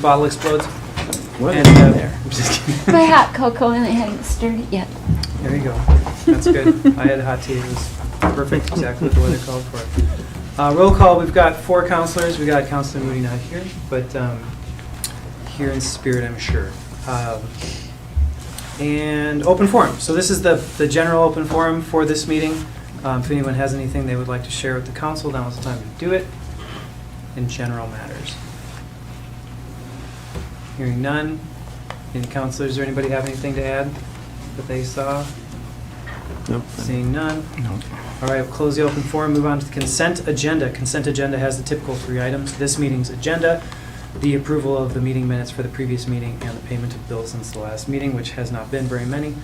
bottle explodes. What And, is in there? I'm just kidding. My hot cocoa and I hadn't stirred it yet. There you go. That's good. I had hot tea. It was perfect, exactly what the weather called for. Roll call, we've got 4 counselors. We got Counselor Moody not here, but here in spirit, I'm sure. And open forum. So this is the general open forum for this meeting. If anyone has anything they would like to share with the council, now is the time to do it in general matters. Hearing none. Any counselors or anybody have anything to add that they saw? Nope. Seeing none. No. All right, we'll close the open forum, move on to the consent agenda. Consent agenda has the typical 3 items. This meeting's agenda, the approval of the meeting minutes for the previous meeting, and the payment of bills since the last meeting, which has not been very many.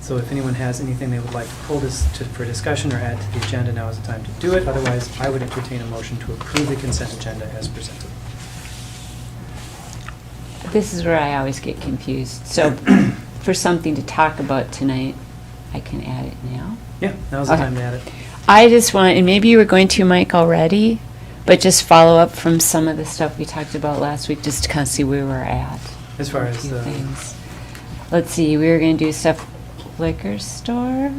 So if anyone has anything they would like to pull this for discussion or add to the agenda, now is the time to do it. Otherwise, I would entertain a motion to approve the consent agenda as presented. This is where I always get confused. So for something to talk about tonight, I can add it now. Yeah, now's the Okay. time to add it. I just want, and maybe you were going to, Mike, already, but just follow up from some of the stuff we talked about last week, just to kind of see where we're at. As far A as few the, things. Let's see, we were going to do stuff, liquor store,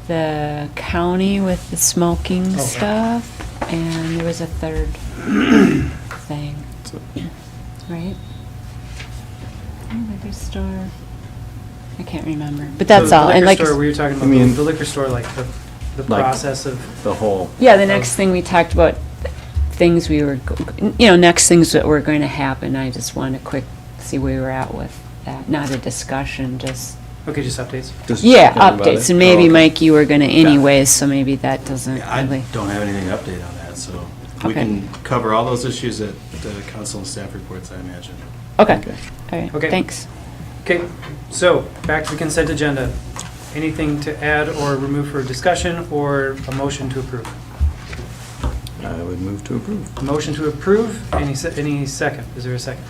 the county with the smoking right. stuff, and there was a third thing, right? Liquor store, I can't remember, but that's so all. The And liquor like, store, we were talking about I mean- the liquor store, like the Like- process of, The whole, yeah, the next thing we talked about, things we were, next things that were going to happen. I just wanted to quick see where we were at with that. Not a discussion, just, okay, just updates. just yeah, checking about updates. it. And maybe, Oh, okay. Mike, you were going to anyways, so maybe that doesn't Yeah, I really. don't have anything to update on that, so we Okay. can cover all those issues at the council and staff reports, I imagine. Okay, Okay. all right, Okay. thanks. Okay, so back to the consent agenda. Anything to add or remove for discussion or a motion to approve? I would move to approve. Motion to approve, any second? Is there a second?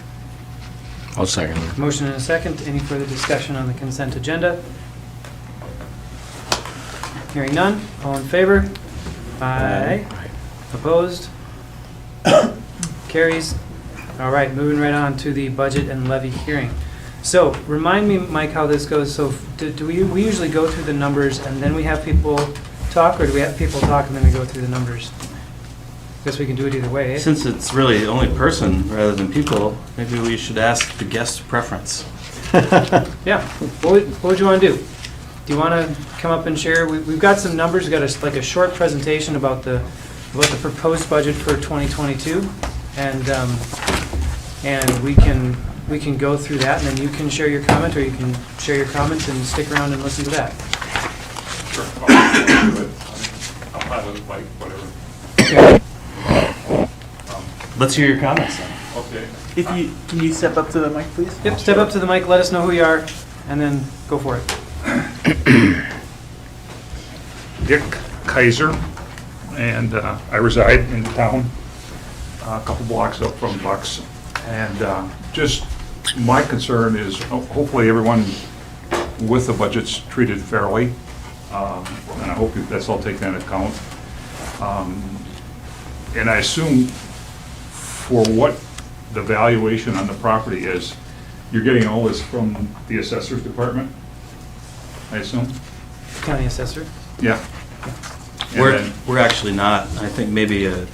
I'll second it. Motion and a second. Any further discussion on the consent agenda? Hearing none. All in favor? Aye. Opposed? Carries. All right, moving right on to the budget and levy hearing. So remind me, Mike, how this goes. So do we usually go through the numbers and then we have people talk, or do we have people talk and then we go through the numbers? Guess we can do it either way. Eh? Since it's really the only person rather than people, maybe we should ask the guest preference. Yeah. What would you want to do? Do you want to come up and share? We've got some numbers. We've got like a short presentation about the proposed budget for 2022, and we can go through that, and then you can share your comment, or you can share your comments and stick around and listen to that. Sure. I'm fine with Mike, whatever. Okay. Let's hear your comments then. Okay. Can you step up to the mic, please? Yep. Step up to the mic. Let us know who you are, and then go for it. Dick Kaiser, and I reside in town, a couple blocks up from Bucks. And just my concern is hopefully everyone with the budget's treated fairly, and I hope that's all taken into account. And I assume for what the valuation on the property is, you're getting all this from the assessor's department, I assume? County assessor. Yeah. And then- We're actually not. I think maybe a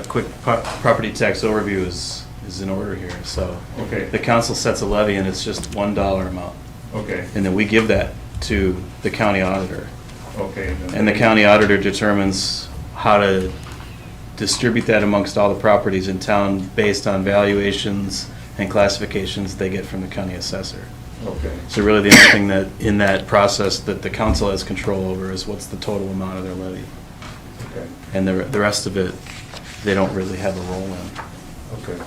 quick property tax overview is in order here. So Okay, the council sets a levy and it's just $1 amount. okay, And then we give that to the county auditor. okay. And the county auditor determines how to distribute that amongst all the properties in town based on valuations and classifications they get from the county assessor. Okay, So really the only thing that, in that process, that the council has control over is what's the total amount of their levy. okay, And the rest of it, they don't really have a role in. okay.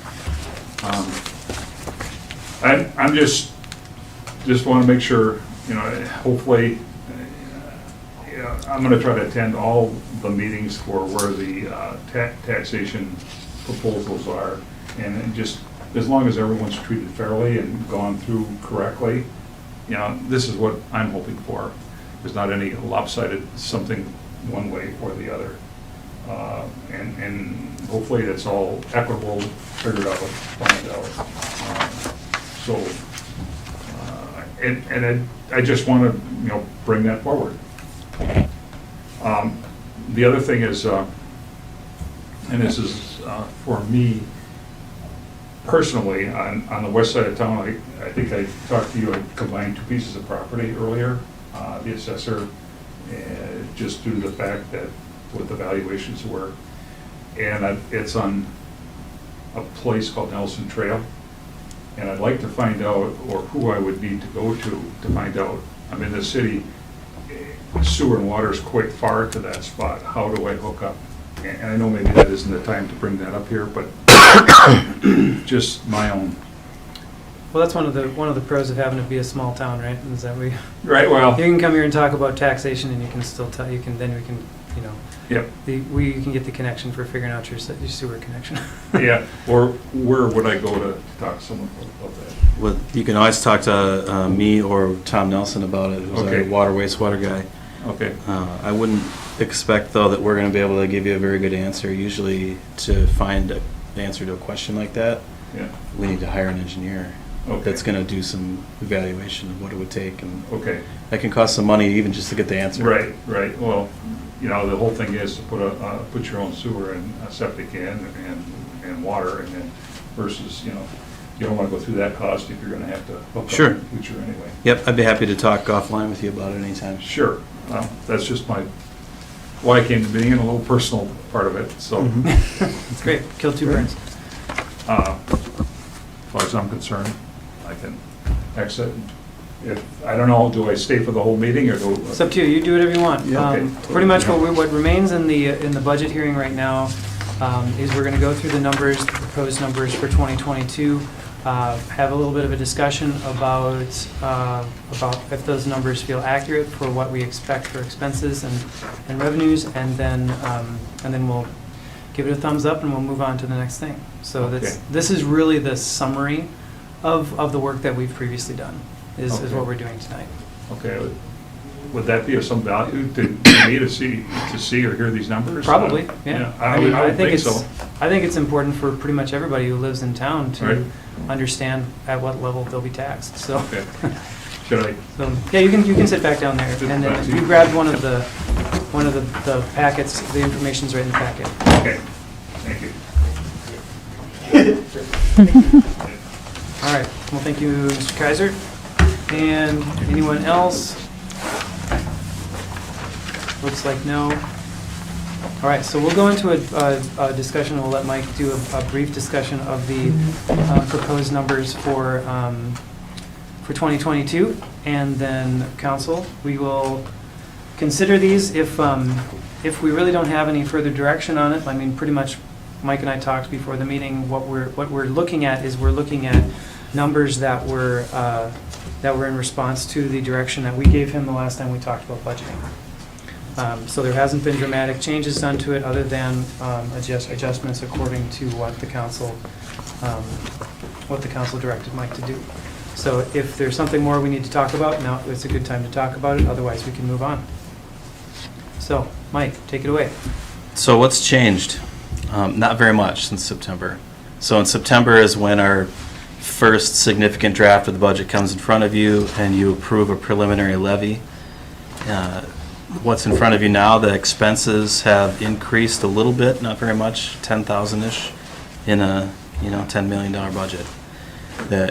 I'm just want to make sure, hopefully, I'm going to try to attend all the meetings for where the taxation proposals are. And then just, as long as everyone's treated fairly and gone through correctly, this is what I'm hoping for. There's not any lopsided something one way or the other. And hopefully that's all equitable, figured out, planned out. So, and I just want to, bring that forward. The other thing is, and this is for me personally, on the west side of town, I think I talked to you, I combined two pieces of property earlier, the assessor, just due to the fact that what the valuations were. And it's on a place called Nelson Trail. And I'd like to find out, or who I would need to go to find out. I'm in the city, sewer and water is quite far to that spot. How do I hook up? And I know maybe that isn't the time to bring that up here, but just my own. Well, that's one of the pros of having it be a small town, right? Is that we Right, well, you can come here and talk about taxation, and you can still we can yep, you can get the connection for figuring out your sewer connection. yeah. Or where would I go to talk to someone about that? Well, you can always talk to me or Tom Nelson about it, who's Okay. our water wastewater guy. Okay, I wouldn't expect, though, that we're going to be able to give you a very good answer. Usually, to find an answer to a question like that, yeah, we need to hire an engineer okay. that's going to do some evaluation of what it would take, and Okay, that can cost some money even just to get the answer. right. Well, the whole thing is to put your own sewer and a septic in and water, and then versus, you don't want to go through that cost if you're going to have to hook up Sure. in the future anyway. Yep, I'd be happy to talk offline with you about it anytime. Sure. Well, that's just why I came to being, and a little personal part of it, so. It's great. Kill two birds. As far as I'm concerned, I can exit. I don't know, do I stay for the whole meeting, or do? It's up to you. You do whatever you want. Okay. Pretty much what remains in the budget hearing right now is we're going to go through the numbers, the proposed numbers for 2022, have a little bit of a discussion about if those numbers feel accurate for what we expect for expenses and revenues, and then we'll give it a thumbs up and we'll move on to the next thing. So Okay. this is really the summary of the work that we've previously done. Is Okay. what we're doing tonight. Okay, would that be of some value to me to see or hear these numbers? Probably, yeah. I would think so. I think it's important for pretty much everybody who lives in town to Right. understand at what level they'll be taxed, so. Okay. Should I? So, yeah, you can sit back down there, and then you grabbed one of the packets, the information's right in the packet. Okay, thank you. All right, well, thank you, Mr. Kaiser. And anyone else? Looks like no. All right, so we'll go into a discussion. We'll let Mike do a brief discussion of the proposed numbers for 2022, and then council, we will consider these if we really don't have any further direction on it. I mean, pretty much, Mike and I talked before the meeting. What we're looking at is numbers that were in response to the direction that we gave him the last time we talked about budgeting. So there hasn't been dramatic changes done to it other than adjustments according to what the council directed Mike to do. So if there's something more we need to talk about, now it's a good time to talk about it. Otherwise, we can move on. So, Mike, take it away. So what's changed? Not very much since September. So in September is when our first significant draft of the budget comes in front of you and you approve a preliminary levy. What's in front of you now, the expenses have increased a little bit, not very much, 10,000-ish in a $10 million budget.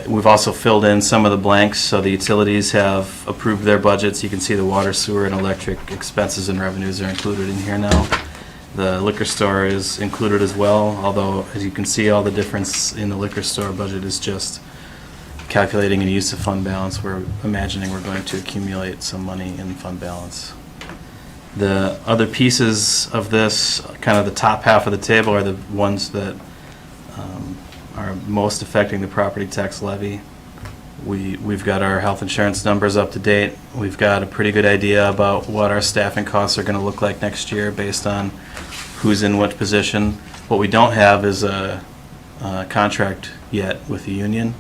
We've also filled in some of the blanks, so the utilities have approved their budgets. You can see the water, sewer, and electric expenses and revenues are included in here now. The liquor store is included as well, although as you can see, all the difference in the liquor store budget is just calculating a use of fund balance. We're imagining we're going to accumulate some money in fund balance. The other pieces of this, kind of the top half of the table, are the ones that are most affecting the property tax levy. We've got our health insurance numbers up to date. We've got a pretty good idea about what our staffing costs are going to look like next year based on who's in what position. What we don't have is a contract yet with the union.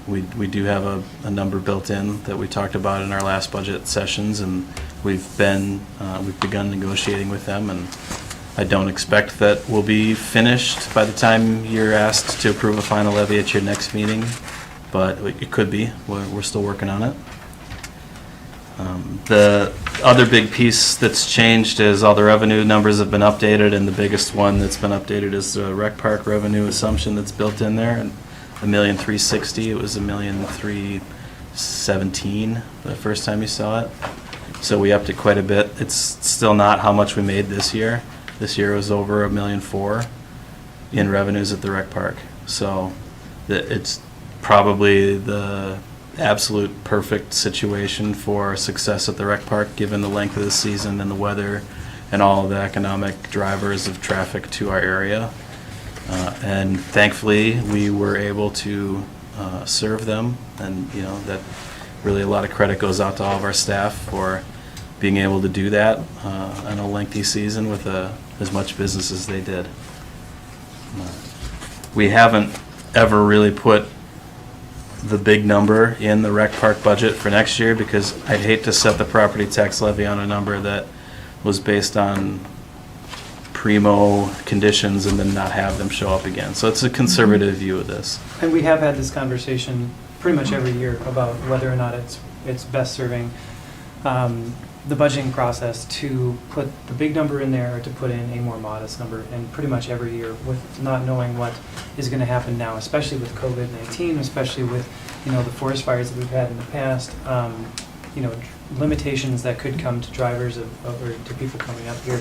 We do have a number built in that we talked about in our last budget sessions, and we've begun negotiating with them, and I don't expect that we'll be finished by the time you're asked to approve a final levy at your next meeting, but it could be. We're still working on it. The other big piece that's changed is all the revenue numbers have been updated, and the biggest one that's been updated is the rec park revenue assumption that's built in there, and $1,360,000. It was $1,317,000 the first time you saw it. So we upped it quite a bit. It's still not how much we made this year. This year was over $1,400,000 in revenues at the rec park. So it's probably the absolute perfect situation for success at the rec park, given the length of the season and the weather and all of the economic drivers of traffic to our area. And thankfully, we were able to serve them, and that really a lot of credit goes out to all of our staff for being able to do that on a lengthy season with as much business as they did. We haven't ever really put the big number in the rec park budget for next year, because I'd hate to set the property tax levy on a number that was based on primo conditions and then not have them show up again. So it's a conservative view of this. And we have had this conversation pretty much every year about whether or not it's best serving the budgeting process to put the big number in there or to put in a more modest number. And pretty much every year, with not knowing what is going to happen now, especially with COVID-19, especially with the forest fires that we've had in the past, limitations that could come to drivers or to people coming up here,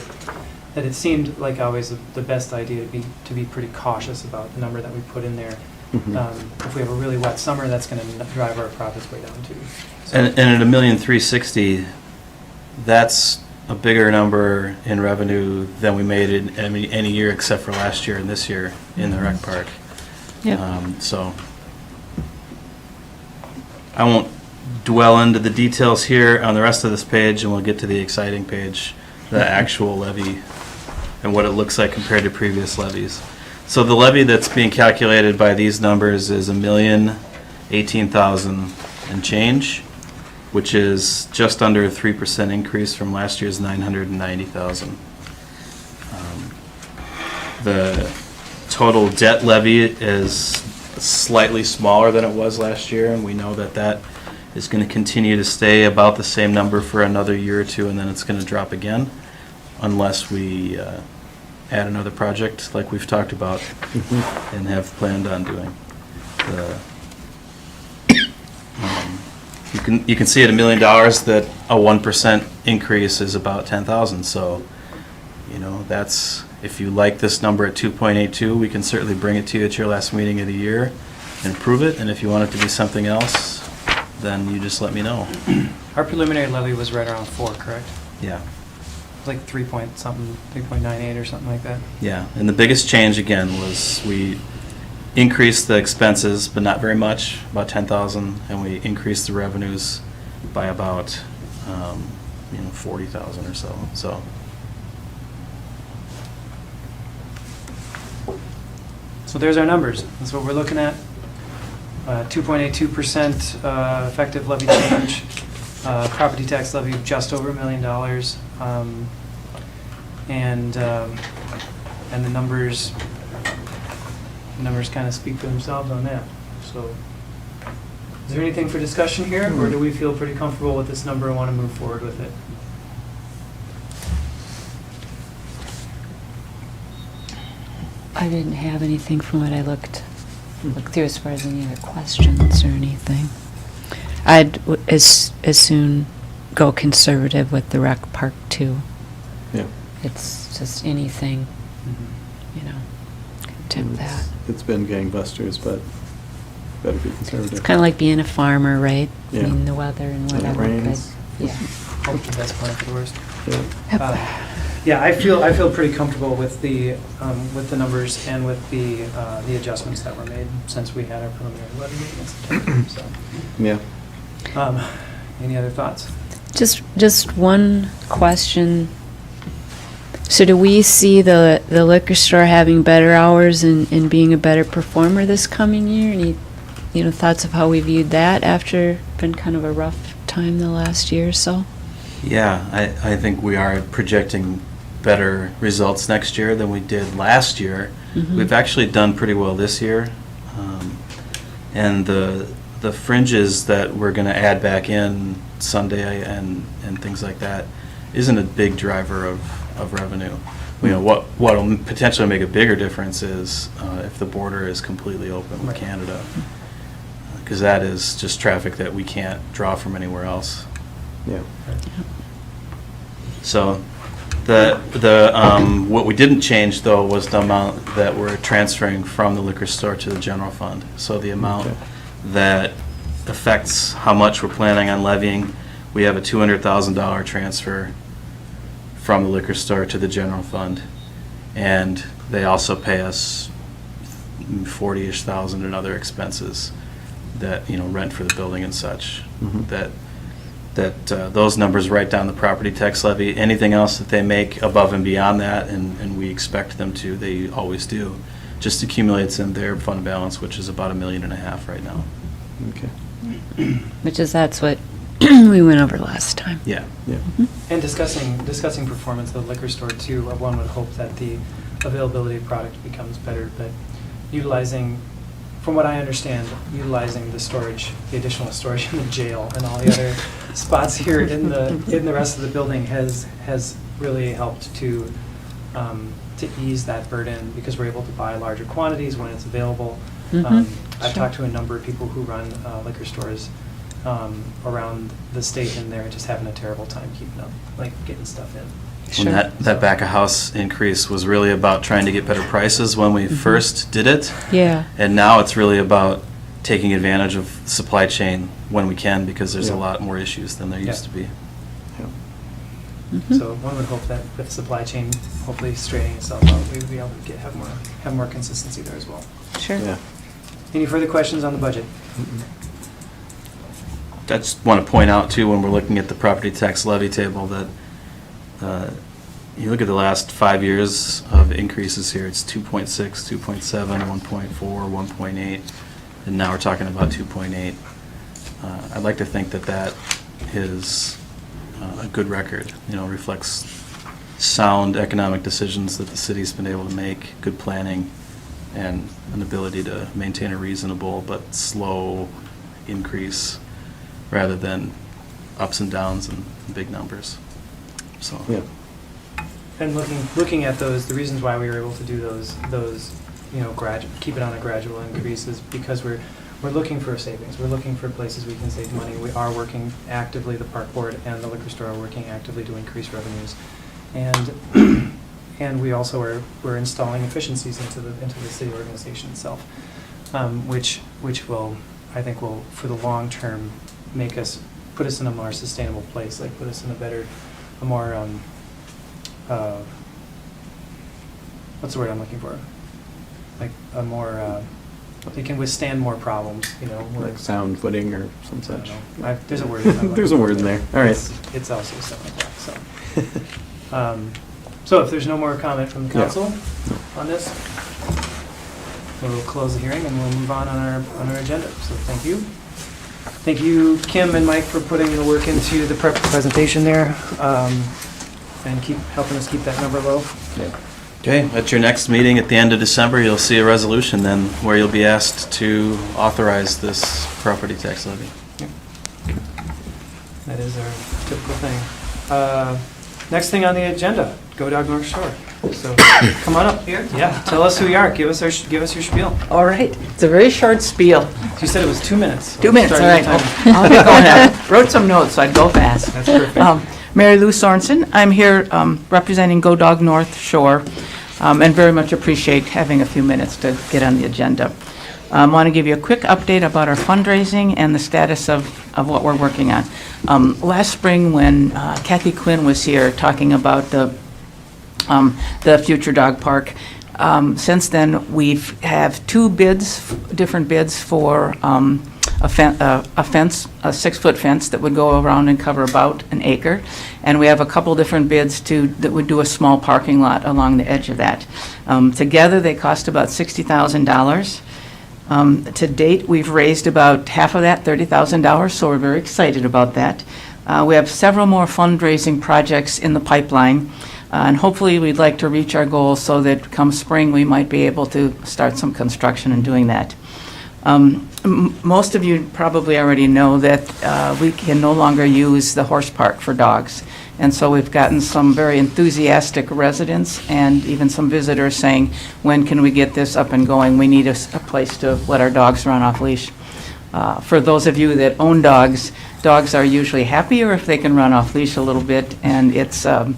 that it seemed like always the best idea to be pretty cautious about the number that we put in there. If we have a really wet summer, that's going to drive our profits way down too. So, And at $1,360,000, that's a bigger number in revenue than we made in any year except for last year and this year in the rec park. Yep. So I won't dwell into the details here on the rest of this page, and we'll get to the exciting page, the actual levy and what it looks like compared to previous levies. So the levy that's being calculated by these numbers is $1,018,000 and change, which is just under a 3% increase from last year's $990,000. The total debt levy is slightly smaller than it was last year, and we know that is going to continue to stay about the same number for another year or two, and then it's going to drop again unless we add another project like we've talked about and have planned on doing. You can see at $1 million that a 1% increase is about $10,000. So, that's, if you like this number at 2.82, we can certainly bring it to you at your last meeting of the year and approve it. And if you want it to be something else, then you just let me know. our preliminary levy was right around 4, correct? Yeah. Like 3.98 or something like that. Yeah. And the biggest change again was we increased the expenses, but not very much, about $10,000, and we increased the revenues by about $40,000 or so. So there's our numbers. That's what we're looking at. 2.82% effective levy change. Property tax levy of just over $1 million. And the numbers kind of speak for themselves on that. So is there anything for discussion here, or do we feel pretty comfortable with this number and want to move forward with it? I didn't have anything from what I looked through as far as any other questions or anything. I'd as soon go conservative with the rec park too. Yeah. It's just anything, attempt that. It's been gangbusters, but better be It's conservative. kind of like being a farmer, right? Yeah. I mean, the weather and When it whatever. rains. But, yeah. Hope the best, plan for the worst. Yeah. Yeah, I feel pretty comfortable with the numbers and with the adjustments that were made since we had our preliminary levy meeting in September. So, Yeah. any other thoughts? Just one question. So do we see the liquor store having better hours and being a better performer this coming year? Any thoughts of how we viewed that after been kind of a rough time the last year or so? Yeah, I think we are projecting better results next year than we did last year. We've actually done pretty well this year. And the fringes that we're going to add back in Sunday and things like that isn't a big driver of revenue. You know, what will potentially make a bigger difference is if the border is completely open with Right. Canada, because that is just traffic that we can't draw from anywhere else. Yeah. So what we didn't change, though, was the amount that we're transferring from the liquor store to the general fund. So the amount Okay. that affects how much we're planning on levying, we have a $200,000 transfer from the liquor store to the general fund. And they also pay us 40-ish thousand in other expenses that, you know, rent for the building and such, Mhm. that those numbers write down the property tax levy. Anything else that they make above and beyond that, and we expect them to, they always do, just accumulates in their fund balance, which is about $1.5 million right now. Okay. That's what we went over last time. Yeah. Yeah. And discussing performance of the liquor store too, one would hope that the availability of product becomes better, but utilizing, from what I understand, utilizing the storage, the additional storage in the jail and all the other spots here in the rest of the building has really helped to ease that burden, because we're able to buy larger quantities when it's available. Mhm. I've Sure. talked to a number of people who run liquor stores around the state, and they're just having a terrible time keeping up, like getting stuff in. Sure. And that back of house increase was really about trying to get better prices when we first did it. Yeah. And now it's really about taking advantage of supply chain when we can, because there's a Yeah. lot more issues than there used to be. Yeah. Mhm. So one would hope that with supply chain hopefully straightening itself out, we would be able to have more consistency there as well. Sure. Yeah. Any further questions on the budget? I just want to point out, too, when we're looking at the property tax levy table, that you look at the last 5 years of increases here, it's 2.6, 2.7, 1.4, 1.8, and now we're talking about 2.8. I'd like to think that is a good record, you know, reflects sound economic decisions that the city's been able to make, good planning, and an ability to maintain a reasonable but slow increase, rather than ups and downs and big numbers. So. Yeah. And looking at those, the reasons why we were able to do those, you know, keep it on a gradual increase is because we're looking for savings. We're looking for places we can save money. We are working actively, the park board and the liquor store are working actively to increase revenues. And we also we're installing efficiencies into the city organization itself, which will, I think, will, for the long term, put us in a more sustainable place, like put us in a more what's the word I'm looking for? Like a more, it can withstand more problems, you know. Like sound footing or some I don't such. know. There's a word. I'm There's a looking word for in there. All right. It's also something like that, so. So if there's no more comment from the council on this, we'll close the hearing and we'll move on our agenda. So thank you. Thank you, Kim and Mike, for putting the work into the presentation there, and keep helping us keep that number low. Yeah. Okay, at your next meeting at the end of December, you'll see a resolution then where you'll be asked to authorize this property tax levy. That is our typical thing. Next thing on the agenda, GoDog North Shore. So come on up here. Yeah, tell us who you are. Give us your spiel. All right, it's a very short spiel. You said it was 2 minutes. so 2 minutes, all start right. your time. I'll get going now. Wrote some notes, so I'd go fast. That's perfect. Mary Lou Sorensen, I'm here representing GoDog North Shore, and very much appreciate having a few minutes to get on the agenda. I want to give you a quick update about our fundraising and the status of what we're working on. Last spring, when Kathy Quinn was here talking about the future dog park, since then, we've have 2 bids, different bids for a fence, a 6-foot fence that would go around and cover about an acre. And we have a couple different bids that would do a small parking lot along the edge of that. Together, they cost about $60,000. To date, we've raised about half of that, $30,000, so we're very excited about that. We have several more fundraising projects in the pipeline. And hopefully, we'd like to reach our goal so that come spring, we might be able to start some construction and doing that. Most of you probably already know that we can no longer use the horse park for dogs. And so we've gotten some very enthusiastic residents and even some visitors saying, when can we get this up and going? We need a place to let our dogs run off leash. For those of you that own dogs, dogs are usually happier if they can run off leash a little bit, and it's a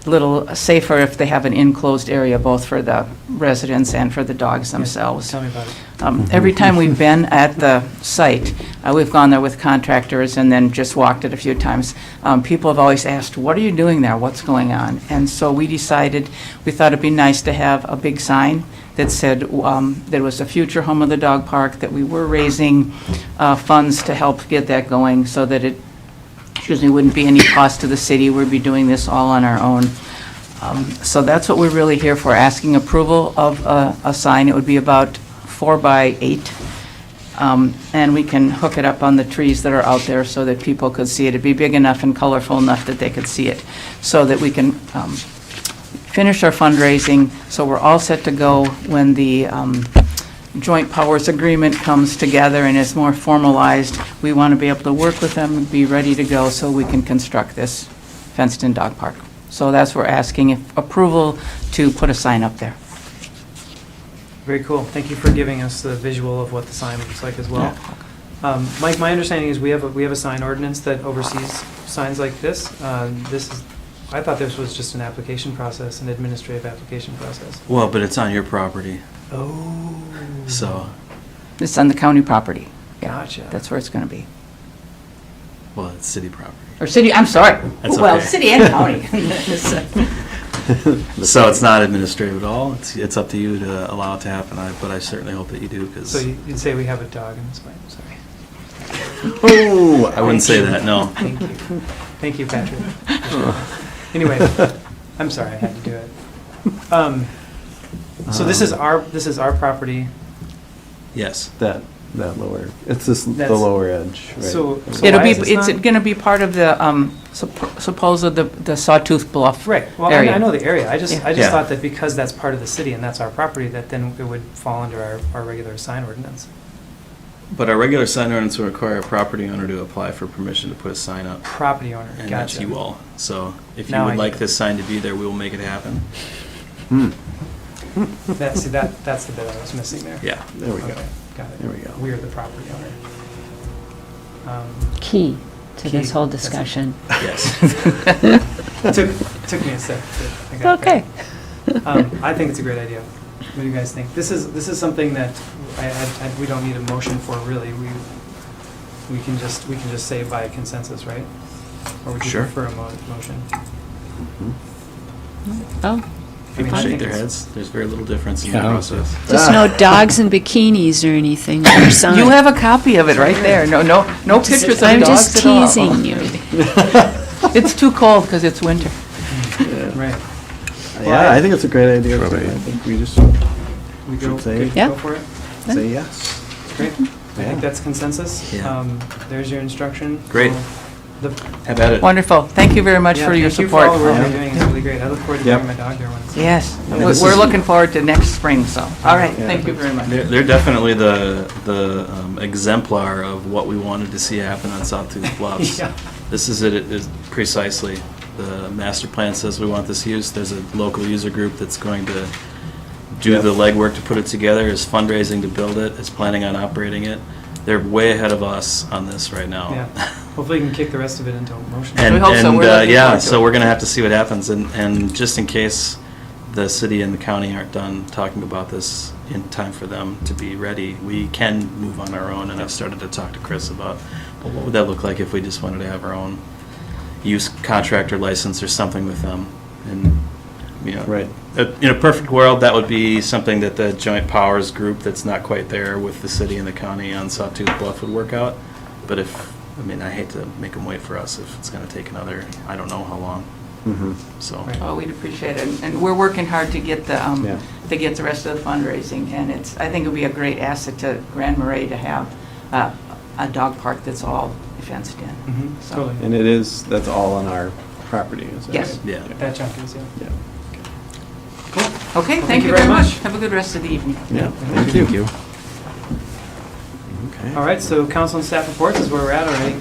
little safer if they have an enclosed area, both for the residents and for the dogs themselves. Tell me about it. Every time we've been at the site, we've gone there with contractors and then just walked it a few times. People have always asked, what are you doing there? What's going on? And so we decided, we thought it'd be nice to have a big sign that said that it was the future home of the dog park, that we were raising funds to help get that going so that it, wouldn't be any cost to the city. We'd be doing this all on our own. So that's what we're really here for, asking approval of a sign. It would be about 4 by 8. And we can hook it up on the trees that are out there so that people could see it. It'd be big enough and colorful enough that they could see it, so that we can finish our fundraising. So we're all set to go when the joint powers agreement comes together and is more formalized. We want to be able to work with them and be ready to go so we can construct this fenced-in dog park. So that's what we're asking, approval to put a sign up there. Very cool. Thank you for giving us the visual of what the sign looks like as well. Mike, my understanding is we have a sign ordinance that oversees signs like this. I thought this was just an application process, an administrative application process. Well, but it's on your property, Oh. so, It's on the county property. Yeah, Gotcha. that's where it's going to be. well, it's city property. Or city, I'm sorry. That's Well, okay. city and county. So it's not administrative at all? It's up to you to allow it to happen, but I certainly hope that you do, because So you'd say we have a dog in this way. Sorry. oh, I wouldn't say that, no. Thank you. Thank you, Patrick. Anyway, I'm sorry, I had to do it. So this is our property. Yes. That lower, it's the That's- lower edge, right? So It'll why be, is this it's not- going to be part of the, suppose of the Sawtooth Bluff. Right, well, area. I know the area, I just Yeah. thought that because that's part of the city and that's our property, that then it would fall under our regular sign ordinance. But our regular sign ordinance will require a property owner to apply for permission to put a sign up, Property owner, and that's gotcha. you all. So if you Now I would get like it. this sign to be there, we will make it happen. That's the bit I was missing there. Yeah. There we go. Okay, got it. There we go. We're the property owner. Key to this Key, whole that's it. discussion. Yes. Took me a sec. I got Okay. there. I think it's a great idea. What do you guys think? This is something that we don't need a motion for, really. We can just say by consensus, right? Or would you Sure. prefer a motion? Oh, People I shake think their it's- heads. There's very little difference in the Yeah. process. just no dogs in bikinis or anything on your sign. You have a copy of it right there. No pictures of I'm dogs just at all. teasing you. It's too cold because it's winter. Right. Yeah, I think it's a great idea. I think we just We go, Should say- good to Yeah. go for it? say yes. Great. I Yeah. think that's consensus. Yeah. There's your instruction. Great. The- Have at it. Wonderful. Thank you very much yeah, for your thank you for all support. the work Yeah. you're doing. It's really great. I look forward to Yep. bringing my dog there when it's. Yes, Yeah, this we're is- looking forward to next spring, so, all right, Yeah. thank you very much. They're definitely the exemplar of what we wanted to see happen on Sawtooth Bluffs. Yeah. This is it is precisely. The master plan says we want this use. There's a local user group that's going to do Yep. the legwork to put it together, is fundraising to build it, is planning on operating it. They're way ahead of us on this right now. Yeah. Hopefully, you can kick the rest of it into motion. And, We hope so. and, We're looking yeah, forward to so it. we're gonna have to see what happens, and just in case the city and the county aren't done talking about this in time for them to be ready, we can move on our own, and I've started to talk to Chris about, well, what would that look like if we just wanted to have our own use contractor license or something with them, and, you know. Right. In a perfect world, that would be something that the joint powers group that's not quite there with the city and the county on Sawtooth Bluff would work out, but if, I mean, I hate to make them wait for us if it's gonna take another, I don't know how long, Mm-hmm. so. Right. Oh, we'd appreciate it, and we're working hard to get the, Yeah. to get the rest of the fundraising, and I think it'd be a great asset to Grand Marais to have a dog park that's all fenced in. Mhm, So- Totally. And that's all on our property, is that Yes. right? Yeah. That chunk is, yeah. Yeah. Cool. Okay, Well, thank you very much. Have a good rest of the evening. Yeah, Thank thank you. Okay. All right, so council and staff reports is where we're at already.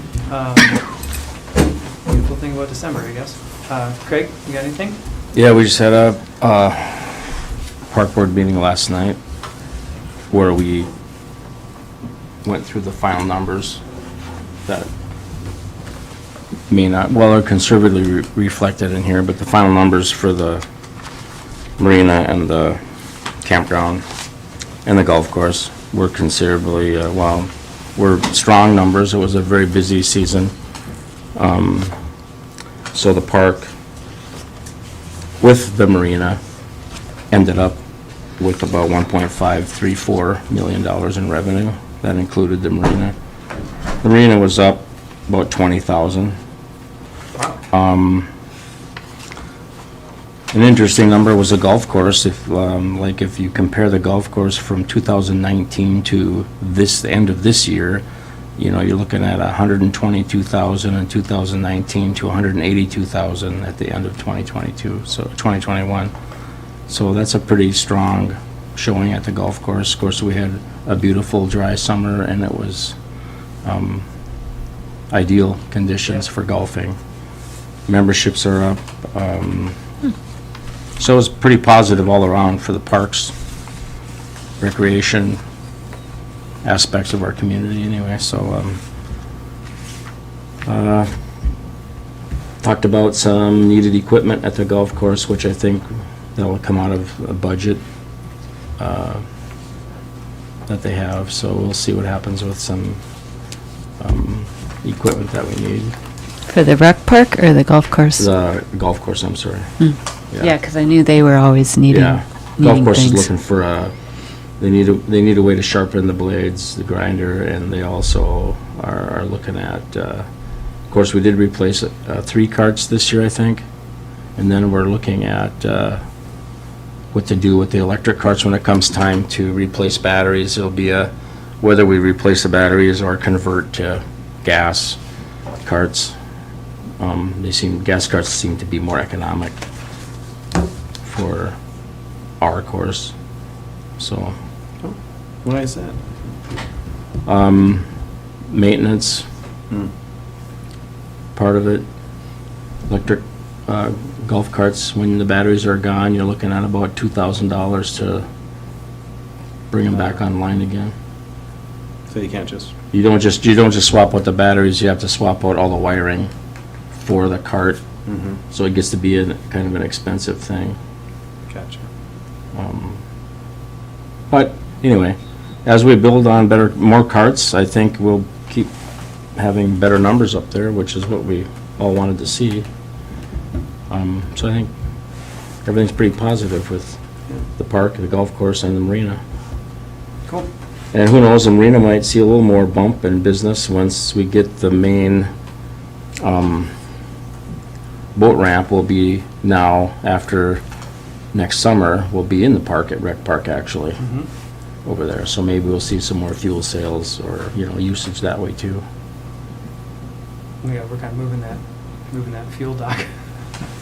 Beautiful thing about December, I guess. Craig, you got anything? Yeah, we just had a park board meeting last night where we went through the final numbers that may not, well, are conservatively reflected in here, but the final numbers for the marina and the campground and the golf course were considerably, well, were strong numbers. It was a very busy season. So the park with the marina ended up with about $1.534 million in revenue. That included the marina. The marina was up about 20,000. An interesting number was the golf course. If if you compare the golf course from 2019 to the end of this year, you know, you're looking at 122,000 in 2019 to 182,000 at the end of 2022, so 2021. So that's a pretty strong showing at the golf course. Of course, we had a beautiful dry summer, and it was ideal conditions for golfing. Memberships are up. So it's pretty positive all around for the parks, recreation aspects of our community anyway. So talked about some needed equipment at the golf course, which I think that will come out of a budget that they have. So we'll see what happens with some equipment that we need. For the rec park or the golf course? The golf course, I'm sorry. Yeah, because I knew they were always needing Yeah, golf course is things. looking for they need a way to sharpen the blades, the grinder, and they also are looking at, of course, we did replace 3 carts this year, I think, and then we're looking at what to do with the electric carts when it comes time to replace batteries. It'll be whether we replace the batteries or convert to gas carts. Gas carts seem to be more economic for our course, so. Why is that? Maintenance, part of it. Electric golf carts, when the batteries are gone, you're looking at about $2,000 to bring them back online again. So you can't just, You don't just swap out the batteries, you have to swap out all the wiring for the cart, so it gets to be kind of an expensive thing. gotcha. But anyway, as we build on more carts, I think we'll keep having better numbers up there, which is what we all wanted to see. So I think everything's pretty positive with the park, the golf course, and the marina. Cool. And who knows, the marina might see a little more bump in business once we get the main boat ramp will be now, after next summer, will be in the park, at Rec Park actually, over there. So maybe we'll see some more fuel sales or, usage that way too. Yeah, we're kind of moving that fuel dock.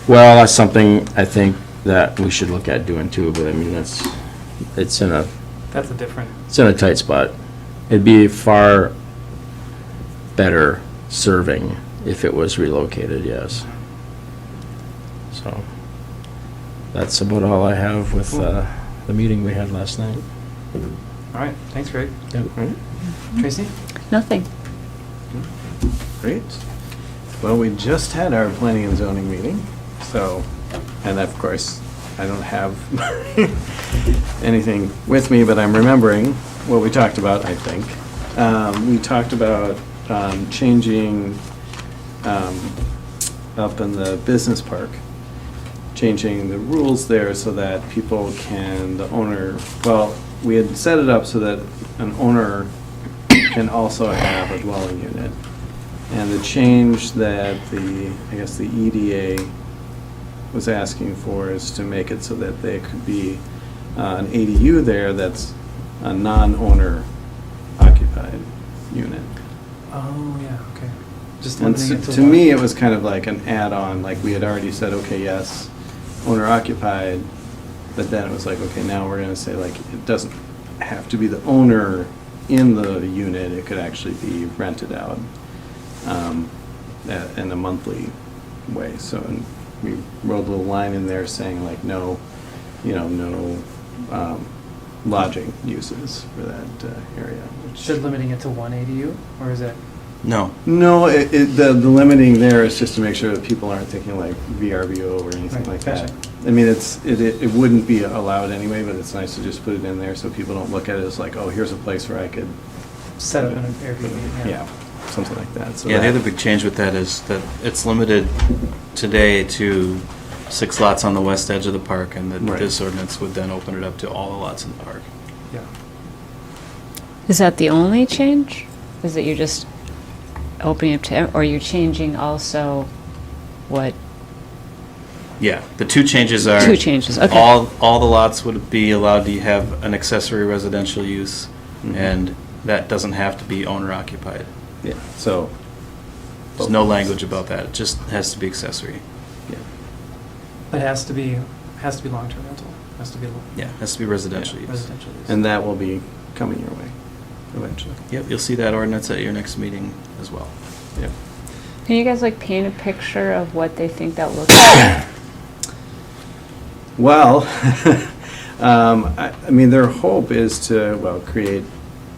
Well, that's something I think that we should look at doing too, but I mean, it's in a That's a different, tight spot. It'd be far better serving if it was relocated, yes. So, that's about all I have with the meeting we had last night. all right, thanks, Greg. Yep. Tracy? Nothing. Great. Well, we just had our planning and zoning meeting, so, and of course, I don't have anything with me, but I'm remembering what we talked about, I think. We talked about changing up in the business park, changing the rules there so that people can, the owner, well, we had set it up so that an owner can also have a dwelling unit. And the change that I guess the EDA was asking for is to make it so that there could be an ADU there that's a non-owner occupied unit. Oh, yeah, okay. Just And limiting it to to one. me, it was kind of like an add-on, like we had already said, okay, yes, owner occupied, but then it was like, okay, now we're gonna say like, it doesn't have to be the owner in the unit, it could actually be rented out in a monthly way. So and we wrote a little line in there saying like, no, no lodging uses for that area. which- Should limiting it to one ADU, or is that? No. No, the limiting there is just to make sure that people aren't thinking like VRBO or anything Right, like that. gotcha. I mean, it wouldn't be allowed anyway, but it's nice to just put it in there so people don't look at it as like, oh, here's a place where I could. Set up an Airbnb, Yeah, something like that. So Yeah, the that- other big change with that is that it's limited today to 6 lots on the west edge of the park, and that Right. this ordinance would then open it up to all the lots in the park. Yeah. Is that the only change? Is that you're just opening up to, or you're changing also what? Yeah, the two changes are. Two changes, okay. All the lots would be allowed to have an accessory residential use, Mhm. and that doesn't have to be owner occupied. Yeah, so. There's no language about that, it just has to be accessory. Yeah. But has to be long-term rental, has to be Yeah, has to be residential use. residential use. And that will be coming your way eventually. Yep, you'll see that ordinance at your next meeting as well. Yeah. Can you guys like paint a picture of what they think that looks like? Well, I mean, their hope is to, well, create,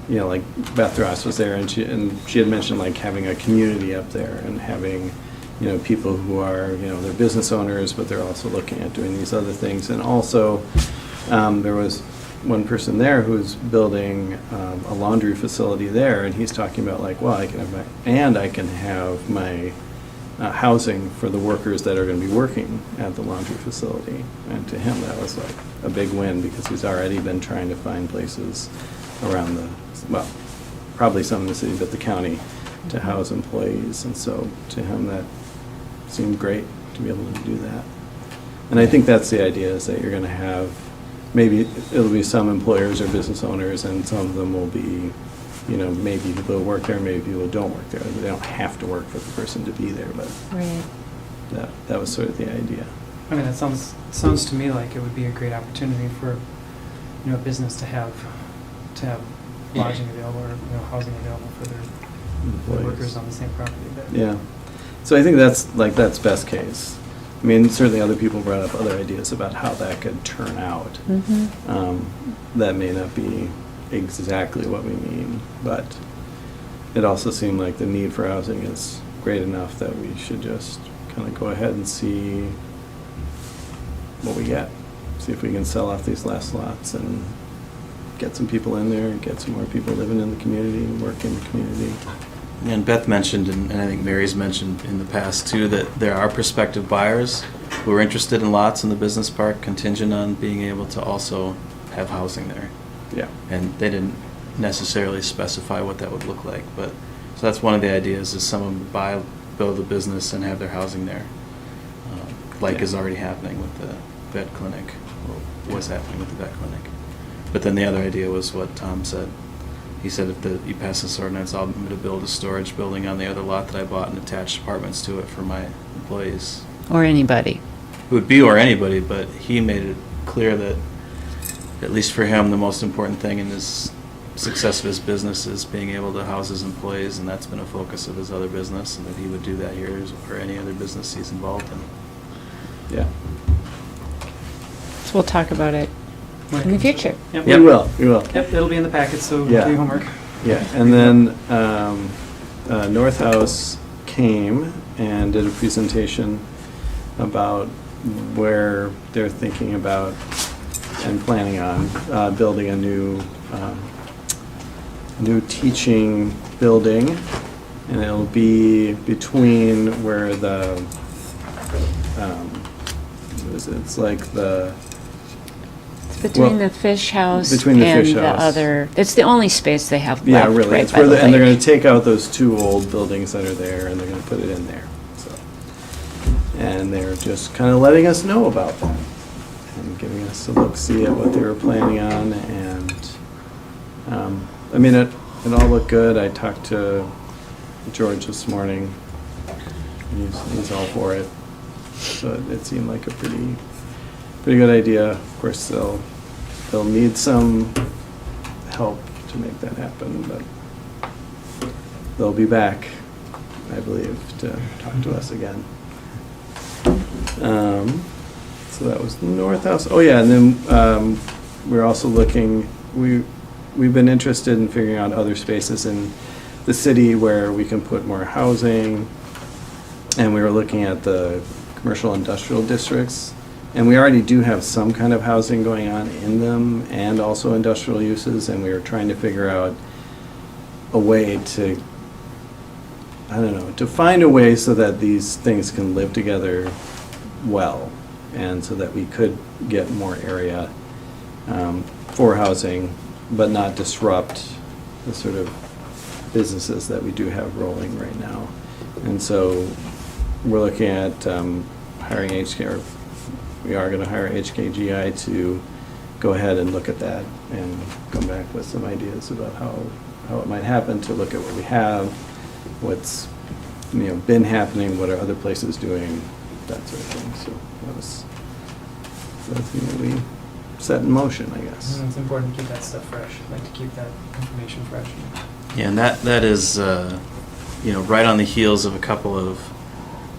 like Beth Ross was there and she had mentioned like having a community up there and having, people who are, they're business owners, but they're also looking at doing these other things. And also, there was one person there who's building a laundry facility there, and he's talking about like, well, I can have my housing for the workers that are going to be working at the laundry facility. And to him, that was like a big win because he's already been trying to find places around well, probably some in the city, but the county to house employees. And so to him, that seemed great to be able to do that. And I think that's the idea, is that you're going to have, maybe it'll be some employers or business owners, and some of them will be, maybe people who work there, maybe people who don't work there. They don't have to work for the person to be there, but Right. that was sort of the idea. I mean, it sounds to me like it would be a great opportunity for, a business to have lodging available or, housing available for their Employees. workers on the same property. But Yeah. So I think that's best case. I mean, certainly other people brought up other ideas about how that could turn out. Mm-hmm. That may not be exactly what we mean, but it also seemed like the need for housing is great enough that we should just kind of go ahead and see what we get. See if we can sell off these last lots and get some people in there, get some more people living in the community and work in the community. And Beth mentioned, and I think Mary's mentioned in the past too, that there are prospective buyers who are interested in lots in the business park contingent on being able to also have housing there. Yeah. And they didn't necessarily specify what that would look like, but, so that's one of the ideas, is someone would build a business and have their housing there. Like is already happening with the vet clinic, or was happening with the vet clinic. But then the other idea was what Tom said. He said if you pass this ordinance, I'm going to build a storage building on the other lot that I bought and attach apartments to it for my employees. Or anybody. It would be or anybody, but he made it clear that, at least for him, the most important thing in his success of his business is being able to house his employees, and that's been a focus of his other business, and that he would do that here or any other business he's involved in. Yeah. So we'll talk about it in the future. Yep. We will. Yep, it'll be in the packet, so do Yeah. your homework. Yeah, and then North House came and did a presentation about where they're thinking about and planning on building a new teaching building, and it'll be between where the what is it? It's like the It's between Well, the fish house between the and fish the house. other, it's the only space they have Yeah, left really. right It's by where the and they're going lake. to take out those two old buildings that are there, and they're going to put it in there. So, and they're just kind of letting us know about that and giving us a look-see at what they were planning on. And I mean, it all looked good. I talked to George this morning, He's all for it. So it seemed like a pretty good idea. Of course, they'll need some help to make that happen, but they'll be back, I believe, to talk to us again. So that was North House. Oh yeah, and then we're also looking. We've been interested in figuring out other spaces in the city where we can put more housing, and we were looking at the commercial industrial districts, and we already do have some kind of housing going on in them, and also industrial uses, and we were trying to figure out a way to, I don't know, to find a way so that these things can live together well, and so that we could get more area for housing, but not disrupt the sort of businesses that we do have rolling right now. And so we're looking at hiring HK, or we are going to hire HKGI to go ahead and look at that and come back with some ideas about how it might happen, to look at what we have, what's been happening, what are other places doing, that sort of thing. So that was the thing that we set in motion, I guess. It's important to keep that stuff fresh. I like to keep that information fresh. Yeah, and that is, right on the heels of a couple of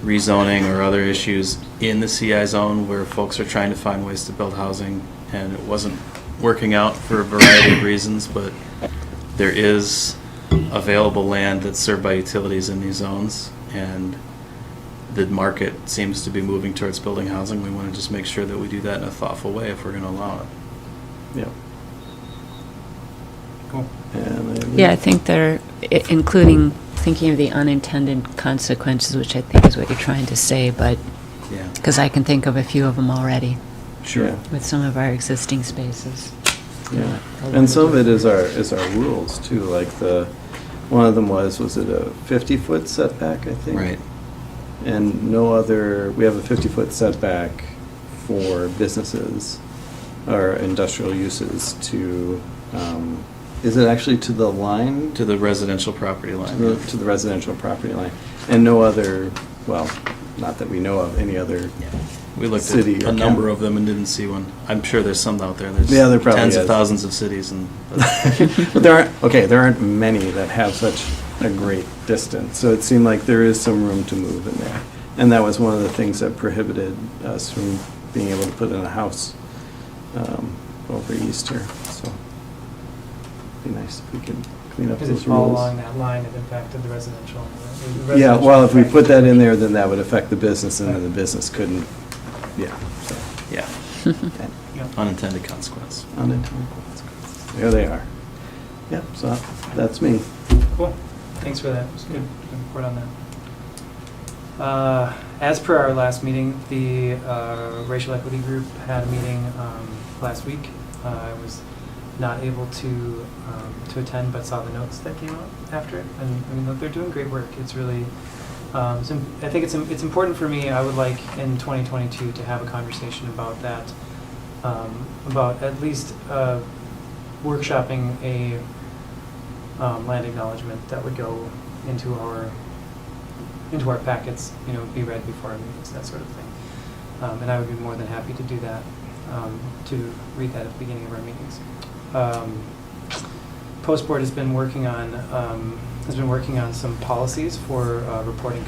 rezoning or other issues in the CI zone where folks are trying to find ways to build housing, and it wasn't working out for a variety of reasons, but there is available land that's served by utilities in these zones, and the market seems to be moving towards building housing. We want to just make sure that we do that in a thoughtful way if we're going to allow it. Yeah. Cool. And Yeah, I think they're including thinking of the unintended consequences, which I think is what you're trying to say, but Yeah. because I can think of a few of them already Sure. with some of our existing spaces. Yeah, and some of it is our rules too, like one of them was it a 50-foot setback, I think? Right. And no other, we have a 50-foot setback for businesses or industrial uses to, is it actually to the line? To the residential property line. To the residential property line. And no other, well, not that we know of any other. Yeah. We looked City at or a number county. of them and didn't see one. I'm sure there's some out there. There's Yeah, there probably tens of is. thousands of cities, and But there aren't many that have such a great distance, so it seemed like there is some room to move in there. And that was one of the things that prohibited us from being able to put in a house over east here, so it'd be nice if we could clean up Because those it's all rules. along that line, it impacted the residential. Yeah, well, if we put that in there, then that would affect the business, and then the business couldn't, yeah, so. yeah, Okay. unintended consequence. Unintended consequences. There they are. Yep, so that's me. Cool. Thanks for that. It was good report on that. As per our last meeting, the racial equity group had a meeting last week. I was not able to attend, but saw the notes that came out after it. And I mean, look, they're doing great work. It's really, I think it's important for me. I would like in 2022 to have a conversation about that, about at least workshopping a land acknowledgement that would go into our packets, be read before our meetings, that sort of thing. And I would be more than happy to do that, to read that at the beginning of our meetings. Post Board has been working on some policies for reporting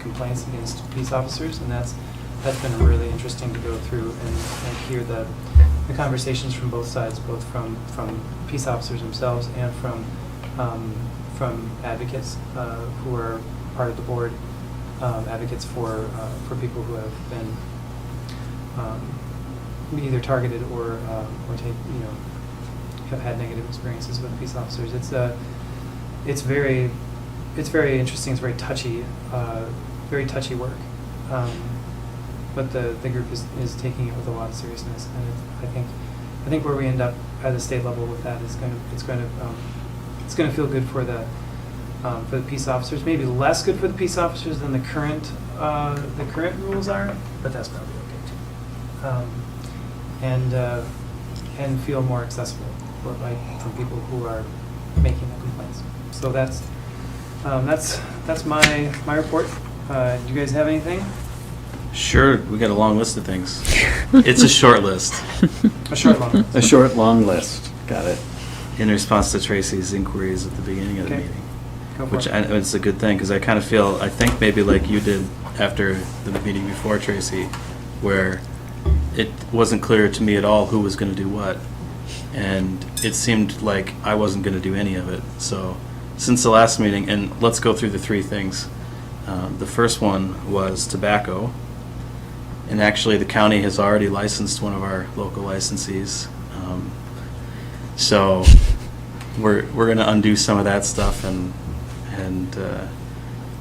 complaints against peace officers, and that's been really interesting to go through and hear the conversations from both sides, both from peace officers themselves and from advocates who are part of the board, advocates for people who have been either targeted or have had negative experiences with police officers. It's very interesting. It's very touchy work. But the group is taking it with a lot of seriousness, and I think where we end up at the state level with that is going to feel good for the peace officers. Maybe less good for the peace officers than the current rules are, but that's probably okay too. And feel more accessible from people who are making the complaints. So that's my report. Do you guys have anything? Sure, we got a long list of things. It's a short list A short one. A short, long list. Got it. in response to Tracy's inquiries at the beginning of the Okay. meeting. Go for Which it. it's a good thing, because I kind of feel, I think maybe like you did after the meeting before, Tracy, where it wasn't clear to me at all who was going to do what. And it seemed like I wasn't going to do any of it. So since the last meeting, and let's go through the three things. The first one was tobacco. And actually, the county has already licensed one of our local licensees. So we're going to undo some of that stuff and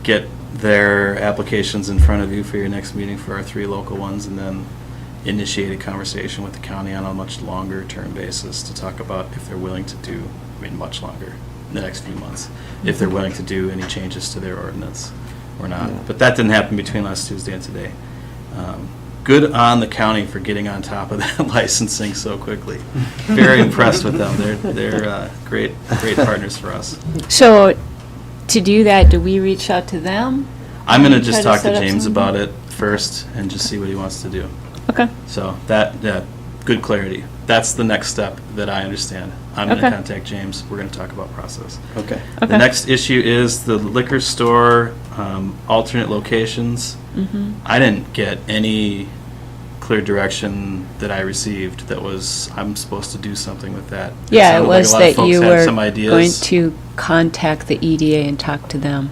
get their applications in front of you for your next meeting for our three local ones, and then initiate a conversation with the county on a much longer term basis to talk about if they're willing to do, I mean, much longer, in the next few months, if they're willing to do any changes to their ordinance or not. Yeah. But that didn't happen between last Tuesday and today. Good on the county for getting on top of that licensing so quickly. Very impressed with them. They're great partners for us. So, to do that, do we reach out to them? I'm going to Try just to talk to set up James something? about it first and just see what he wants to do. Okay. So that, good clarity. That's the next step that I understand. I'm going to Okay. contact James. We're going to talk about process. Okay. Okay. The next issue is the liquor store alternate locations. Mm-hmm. I didn't get any clear direction that I received that was, I'm supposed to do something with that. Yeah, it sounded like was a lot of that folks you had were some ideas. going to contact the EDA and talk to them.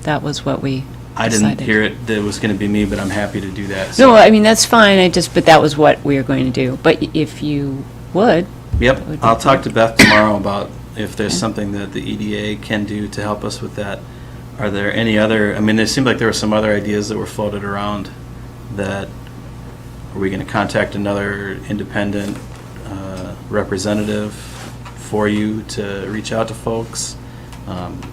That was what we I decided. didn't hear it, that it was going to be me, but I'm happy to do that. No, So- I mean, that's fine, but that was what we were going to do. But if you would, Yep, That would be I'll talk to good. Beth tomorrow about if there's Okay. something that the EDA can do to help us with that. Are there any other, I mean, there seemed like there were some other ideas that were floated around that, are we going to contact another independent representative for you to reach out to folks?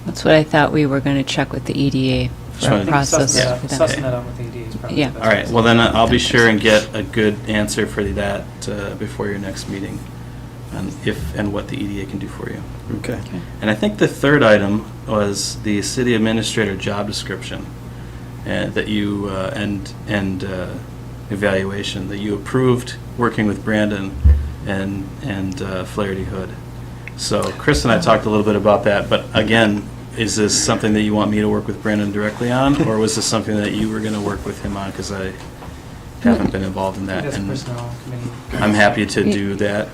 that's what I thought we were going to check with the EDA Just for wanted a to- process. Yeah. for them. Sussing that out with the ED is probably Yeah. the best All right, way. well then I'll be sure and get a good answer for that before your next meeting, on if and what the EDA can do for you. Okay. And I think the third item was the city administrator job description, that you, and evaluation, that you approved working with Brandon and Flaherty Hood. So Chris and I talked a little bit about that, but again, is this something that you want me to work with Brandon directly on, or was this something that you were going to work with him on, because I haven't been involved in that? That's And personnel committee. I'm happy to do that.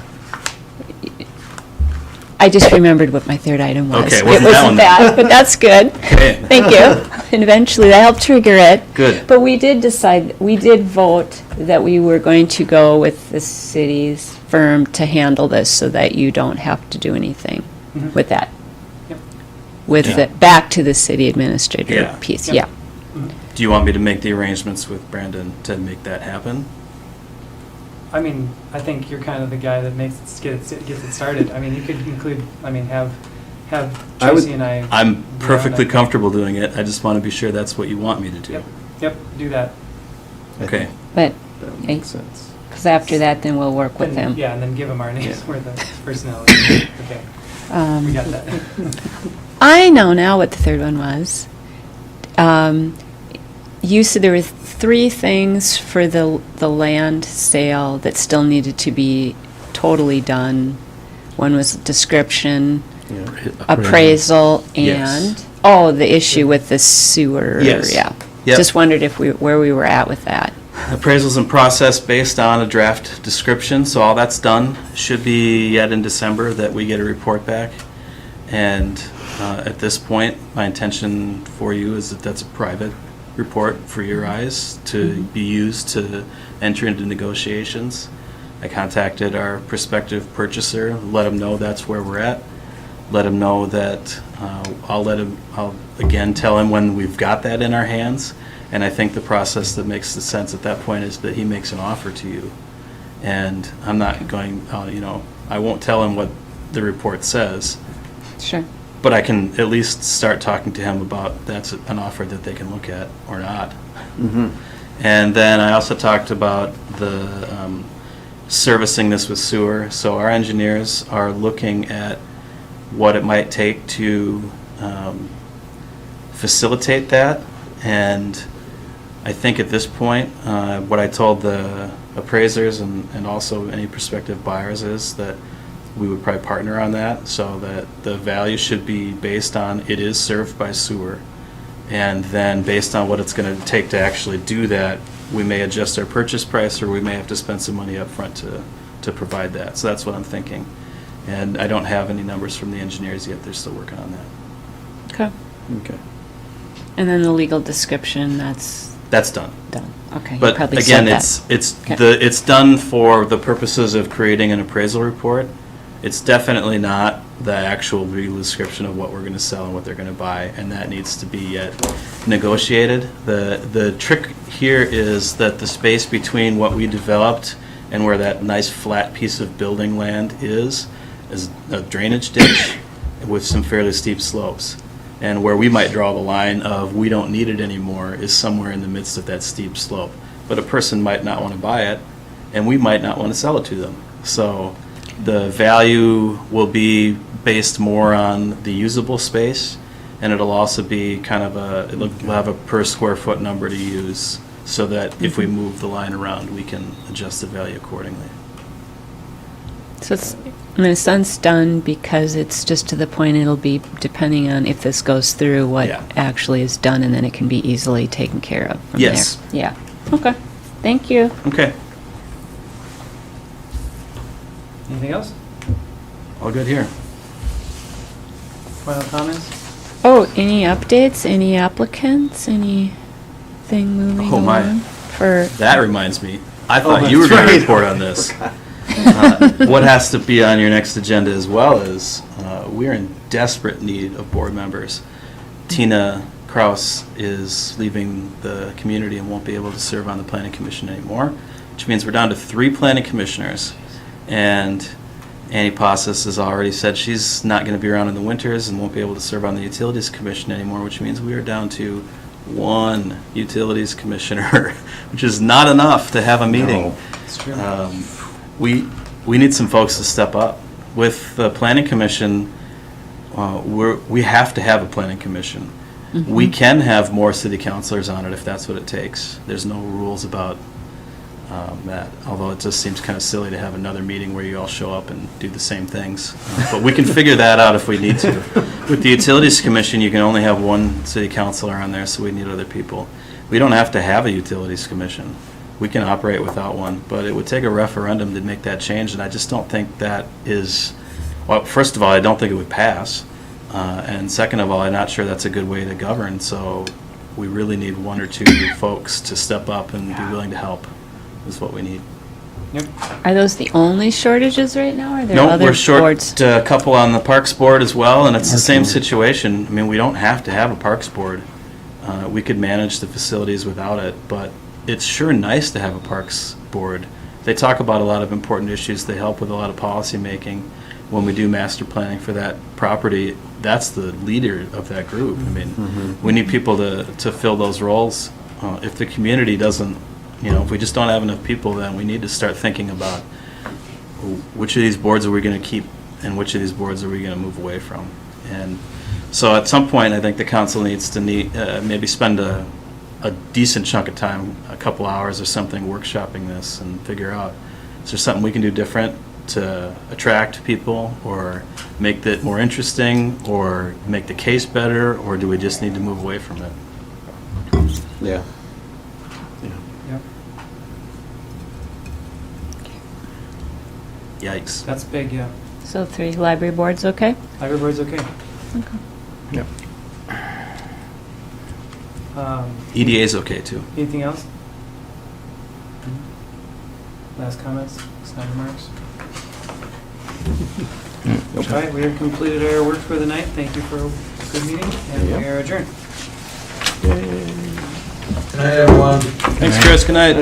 I just remembered what my third item was. Okay, It wasn't that wasn't one that, but that's good. Okay. Thank you. And eventually, that helped trigger it. Good. But we did vote that we were going to go with the city's firm to handle this so that you don't have to do anything Mhm. with that. Yep. With Yeah. the, back to the city administrator Yeah. piece, Yep. yeah. Mhm. Do you want me to make the arrangements with Brandon to make that happen? I mean, I think you're kind of the guy that gets it started. I mean, you could include, have I would- Tracy and I. I'm be on perfectly it. comfortable doing it. I just want to be sure that's what you want me to do. Yep, do that. I Okay. think But, that makes sense. because after that, then we'll work with Then- them. Yeah, and then give them our names Yeah. where the personnel is. Okay, we got that. I know now what the third one was. You said there were three things for the land sale that still needed to be totally done. One was description, Yeah. appraisal, Yes. and, the issue with the sewer. Yes. Yeah. Yep. Just wondered where we were at with that. Appraisal's in process based on a draft description, so all that's done. Should be yet in December that we get a report back. And at this point, my intention for you is that that's a private report for your eyes to be used to enter into negotiations. I contacted our prospective purchaser, let him know that's where we're at. Let him know that I'll again tell him when we've got that in our hands. And I think the process that makes the sense at that point is that he makes an offer to you. And I'm not going, I won't tell him what the report says, Sure. but I can at least start talking to him about that's an offer that they can look at or not. Mm-hmm. And then I also talked about the servicing this with sewer. So our engineers are looking at what it might take to facilitate that And I think at this point, what I told the appraisers and also any prospective buyers is that we would probably partner on that, so that the value should be based on it is served by sewer. And then based on what it's going to take to actually do that, we may adjust our purchase price, or we may have to spend some money up front to provide that. So that's what I'm thinking. And I don't have any numbers from the engineers yet. They're still working on that. Okay. Okay. And then the legal description, that's That's done. done. Okay. you But probably again, said that. Okay. it's done for the purposes of creating an appraisal report. It's definitely not the actual legal description of what we're going to sell and what they're going to buy, and that needs to be yet negotiated. The trick here is that the space between what we developed and where that nice flat piece of building land is a drainage ditch with some fairly steep slopes. And where we might draw the line of we don't need it anymore is somewhere in the midst of that steep slope. But a person might not want to buy it, and we might not want to sell it to them. So the value will be based more on the usable space, and it'll also be kind of we'll have a per square foot number to use, so that if we move the line around, we can adjust the value accordingly. So it's, in a sense, done because it's just to the point it'll be depending on if this goes through, what Yeah. actually is done, and then it can be easily taken care of from there. Yes. Yeah. Okay. Thank you. Okay, Anything else? all good here. Final comments? Oh, any updates? Any applicants? Anything moving Oh, my. along? For That reminds me, I thought you were that's going to right. report on this. What has to be on your next agenda as well is, we're in desperate need of board members. Tina Kraus is leaving the community and won't be able to serve on the planning commission anymore, which means we're down to 3 planning commissioners. And Annie Pasas has already said she's not going to be around in the winters and won't be able to serve on the utilities commission anymore, which means we are down to 1 utilities commissioner, which is not enough to have a meeting. It's true. We need some folks to step up. With the planning commission, we have to have a planning commission. We can have more city councilors on it if that's what it takes. There's no rules about that, although it just seems kind of silly to have another meeting where you all show up and do the same things. But we can figure that out if we need to. With the utilities commission, you can only have 1 city councilor on there, so we need other people. We don't have to have a utilities commission. We can operate without one, but it would take a referendum to make that change, and I just don't think that is, well, first of all, I don't think it would pass, and second of all, I'm not sure that's a good way to govern, so we really need 1 or 2 folks to step up and be willing to help, is what we need. Yep. Are those the only shortages right now, or are there No, other we're short boards? a couple on the Parks Board as well, and it's the same situation. I mean, we don't have to have a Parks Board. We could manage the facilities without it, but it's sure nice to have a Parks Board. They talk about a lot of important issues. They help with a lot of policy making. When we do master planning for that property, that's the leader of that group. I mean, we need people to fill those roles. If the community doesn't, if we just don't have enough people, then we need to start thinking about which of these boards are we going to keep and which of these boards are we going to move away from. And so at some point, I think the council needs to maybe spend a decent chunk of time, a couple hours or something, workshopping this and figure out, is there something we can do different to attract people or make it more interesting or make the case better, or do we just need to move away from it? Yeah. Yep. Yikes. That's big, yeah. So 3 library boards, okay? Everybody's okay. Yep. EDA's okay, too. Anything else? Last comments, snide remarks? All right, we have completed our work for the night. Thank you for a good meeting, and we are adjourned. Good night, everyone. Thanks, Chris. Good night.